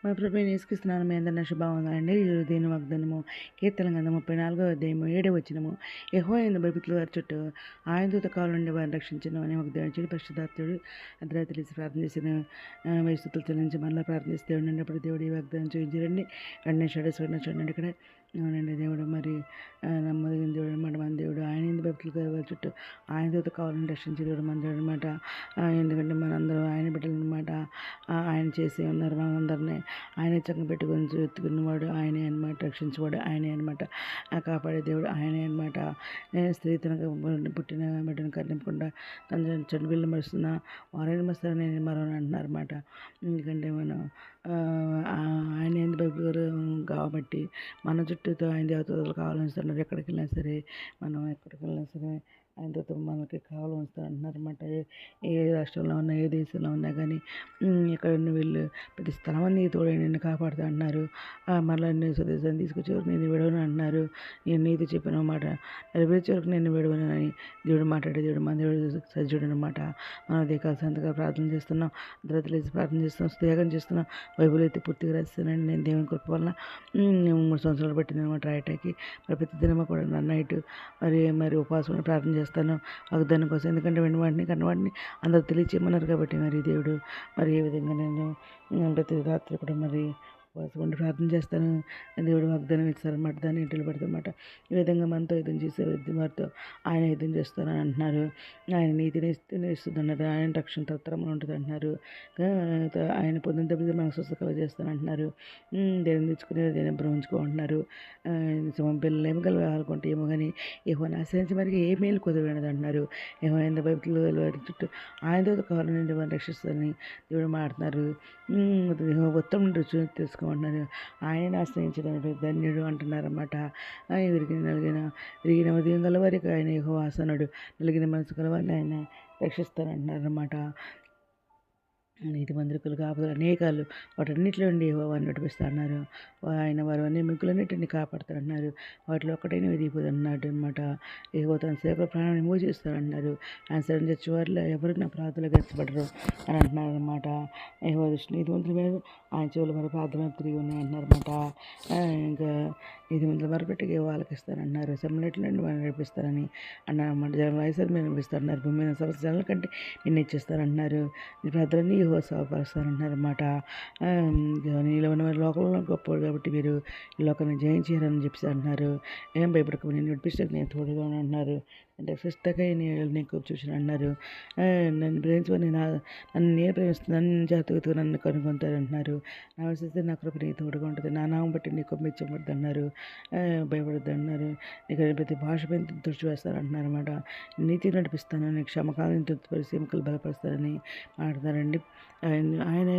మా ప్రభువైన యేసుక్రీస్తునామమున మీ అందరికీ శుభవందనాలండి. ఈరోజు దీని వాగ్దానము కీర్తన గ్రంథము 34వ అధ్యాయము 7వ వచనము. యెహోవా యందు భయభక్తులు వారి చుట్టూ ఆయన దూతకావలి నుండి వారిని రక్షించును అని వాగ్దానం పరిశుద్ధాత్ముడు అర్ధరాత్రి లేచి ప్రార్థన చేసిన వెయ్యి స్తుతులు చెల్లించి మళ్ళీ ప్రార్థిస్తే దేవుడు అన్నప్పుడు దేవుడు ఈ వాగ్దానం చూపించారండి. వెంటనే చూడండి ఇక్కడ అవునండి. దేవుడు మరి నమ్మదగిన దేవుడు అనమాట. మన దేవుడు ఆయన ఎందుకు భక్తులు వారి చుట్టూ ఆయన దూత కావాలని రక్షించే దేవుడు మన దేవుడు అనమాట. ఎందుకంటే మనందరం ఆయన బిడ్డలు అనమాట. ఆయన చేసి ఉన్నారు మనందరినీ. ఆయన చక్కగా పెట్టుకొని ఎత్తుకున్నవాడు ఆయనే అనమాట. రక్షించేవాడు ఆయనే అనమాట. కాపాడే దేవుడు ఆయనే అనమాట. స్త్రీ తనకు పుట్టిన బిడ్డను కనిపించకుండా తన చెడు బిల్లు మరుస్తున్న వారైనా మస్తారని నేను మరొని అంటున్నారు అనమాట. ఎందుకంటే మనం ఆయన ఎందుకు భక్తులు కాబట్టి మన చుట్టూతో ఆయన దేవతలు కావాలని ఇస్తున్నారు. ఎక్కడికి వెళ్ళినా సరే మనం ఎక్కడికి వెళ్ళినా సరే ఆయనతో మనకి కావాలి ఉంచుతారు అంటున్నారు అనమాట. ఏ రాష్ట్రంలో ఉన్నా ఏ దేశంలో ఉన్నా కానీ ఎక్కడ వీళ్ళు ప్రతి స్థలం నీ తోడే నిన్ను కాపాడుతా అంటున్నారు. మళ్ళీ నేను స్వదేశాన్ని తీసుకొచ్చేవరకు నేను విడవను అంటున్నారు. నేను నీతో చెప్పిన మాట నెరవేర్చే వరకు నేను విడవను అని దేవుడు మాట్లాడే దేవుడు మన దేవుడు సజ్జుడు అనమాట. మనం అదే కాల్సంతగా ప్రార్థన చేస్తున్నాం, లేచి ప్రార్థన చేస్తున్నాం, త్యాగం చేస్తున్నాం. బైబిల్ అయితే పూర్తిగా రాస్తానండి. నేను దేవుని కృప వలన 3 సంవత్సరాలు పట్టింది అనమాట రాయటానికి. మరి ప్రతి దినమా కూడా నైట్ మరి ఉపవాసం ప్రార్థన చేస్తాను వాగ్దానం కోసం. ఎందుకంటే వెంటనే కన్నవాడిని అందరూ తెలియచేయమన్నారు కాబట్టి మరి దేవుడు మరి ఏ విధంగా నేను ప్రతి రాత్రి కూడా మరి ఉపవాసం ఉండి ప్రార్థన చేస్తాను. దేవుడు వాగ్దానం ఇస్తారన్నమాట. దాన్ని ఇంటిలో పెడతారన్నమాట. ఈ విధంగా మనతో యుద్ధం చేసే వారితో ఆయన యుద్ధం చేస్తానని అంటున్నారు. ఆయన నీతిని ఇస్తుంది అన్నారు. ఆయన రక్షణ తరతరం ఉంటుంది అంటున్నారు. ఆయన పొందిన తప్పితే మనకు స్వస్థకలు చేస్తానంటున్నారు. దేని తెచ్చుకునే దేని భ్రమించుకుంటున్నారు. పిల్లలు ఏమి కలవాలనుకుంటే ఏమో కానీ యెహోవాను ఆశ్రయించి మరి ఏ మేలు కుదరదు అంటున్నారు. యెహోవా ఎంత భక్తులు వారి చుట్టూ ఆయనతో కావాలని వారిని రక్షిస్తారని దేవుడు మాట్లాడుతున్నారు. ఉత్తమ రుచి తెలుసుకోమంటున్నారు. ఆయన ఆశ్రయించడానికి ధన్యుడు అంటున్నారన్నమాట. విరిగిన ఉదయం గలవారికి ఆయన యెహోవా ఆసనుడు, నలిగిన మనసు గలవారిని ఆయన రక్షిస్తానంటున్నారన్నమాట. నీతి మంత్రికులు కాపుదలు అనేకాలు వాటన్నిటిలో నుండి యెహోవాను నడిపిస్తా అన్నారు. ఆయన వారు అన్ని మిక్కులన్నింటినీ కాపాడుతారన్నారు. వాటిలో ఒక్కటైనా విరిగిపోదు అన్నాడు అనమాట. యెహోవా తన సేవకుల ప్రాణాన్ని మోసేస్తానన్నారు. ఆయన శరణు తెచ్చి వారిలో ఎవరు నా ప్రార్థనలు గెలిచబడరు అని అంటున్నారు అనమాట. యెహోవా దృష్టి నీతి మంత్రుల మీద ఆయన చెవులు మరి ప్రార్థనలు తిరిగి ఉన్నాయి అంటున్నారన్నమాట. ఇంకా నీతి మంత్రులు మరపెట్టికి వాళ్ళకి ఇస్తానన్నారు. సెమ్మలెట్ల నుండి వారిని నడిపిస్తారని అన్నారన్నమాట. జనం వయసు మీద నడిపిస్తారన్నారు. భూమి మీద సమస్య జనాల కంటే నిన్ను ఇచ్చేస్తారంటున్నారు. నీ ప్రార్థనని సహపరుస్తారంటున్నారన్నమాట. నీలో ఉన్న లోకంలో గొప్పవాడు కాబట్టి మీరు ఈ లోకాన్ని జయించారని చెప్పేసి అంటున్నారు. ఏం భయపడక నేను నడిపించడానికి నేను తోడుగా అంటున్నారు. అంటే శిష్టగా నీకు చూసిన అన్నారు. నన్ను ప్రేమించుకొని నన్ను నేను ప్రేమిస్తున్నాను, నన్ను జాగ్రత్తగా నన్ను కనుగొంటారు అంటున్నారు. నా వస్తే నా కృప నీ తోడుగా ఉంటుంది, నా నామం బట్టి నీకు మెచ్చబడద్దు అన్నారు. భయపడద్దు అన్నారు. నీకు ప్రతి భాష పైన తుడిచి వేస్తాను అంటున్నారు అనమాట. నీతి నడిపిస్తాను, నీకు క్షమకాలను తృప్తిపరిచి ఎముకలు బలపరుస్తారని మాట్లాడతారండి. ఆయన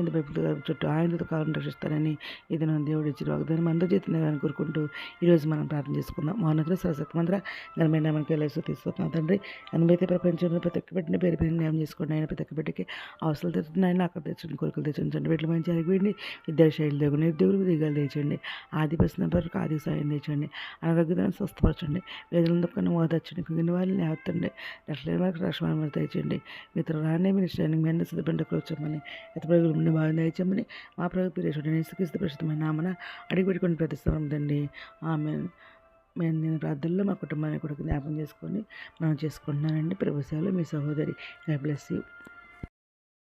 చుట్టూ ఆయనతో కాలం రక్షిస్తారని ఇది నా దేవుడు ఇచ్చిన వాగ్దానం అందరి చేతులని కోరుకుంటూ ఈరోజు మనం ప్రార్థన చేసుకుందాం. మౌనత సరస్వతి మంత్ర ఘనమైన మనకి ఎలా తీసుకుంటున్నాం తండ్రి. అనుభూతి ప్రపంచంలో ప్రతి ఒక్క బిడ్డని పేరు న్యాయం చేసుకోండి. ఆయన ప్రతి ఒక్క బిడ్డకి అవసరాలు తెచ్చుకుని ఆయన అక్కడ తెచ్చుకుని కోరికలు తెచ్చుంచండి. వీటిలో మంచి అరిగిపోయింది విద్యాశైలి దగ్గర నిరుద్యోగులకు దిగాలు తెచ్చండి. ఆది పసిన వరకు ఆది సాయం తెచ్చండి. అనారోగ్యాన్ని స్వస్థపరచండి. వేదన దుఃఖాన్ని ఓదార్చండి. కుగిన వాళ్ళని లేవతండి. రక్షణ వరకు రక్షణ తెచ్చండి. మీతో రానే మినిస్టర్ మీ అన్ని సిద్ధపెండకు వచ్చామని ఎత్తపరుగులు ముందు బాగా దయచమని మా ప్రభు పిరేశ్వరుడు యేసుక్రీస్తు పరిశుద్ధమైన నామన అడిగి పెట్టుకుని ప్రతిస్తాం తండ్రి. నేను ప్రార్థనలో మా కుటుంబాన్ని కూడా జ్ఞాపం చేసుకొని మనం చేసుకుంటున్నానండి. ప్రభు సేవలో మీ సహోదరి. God bless you.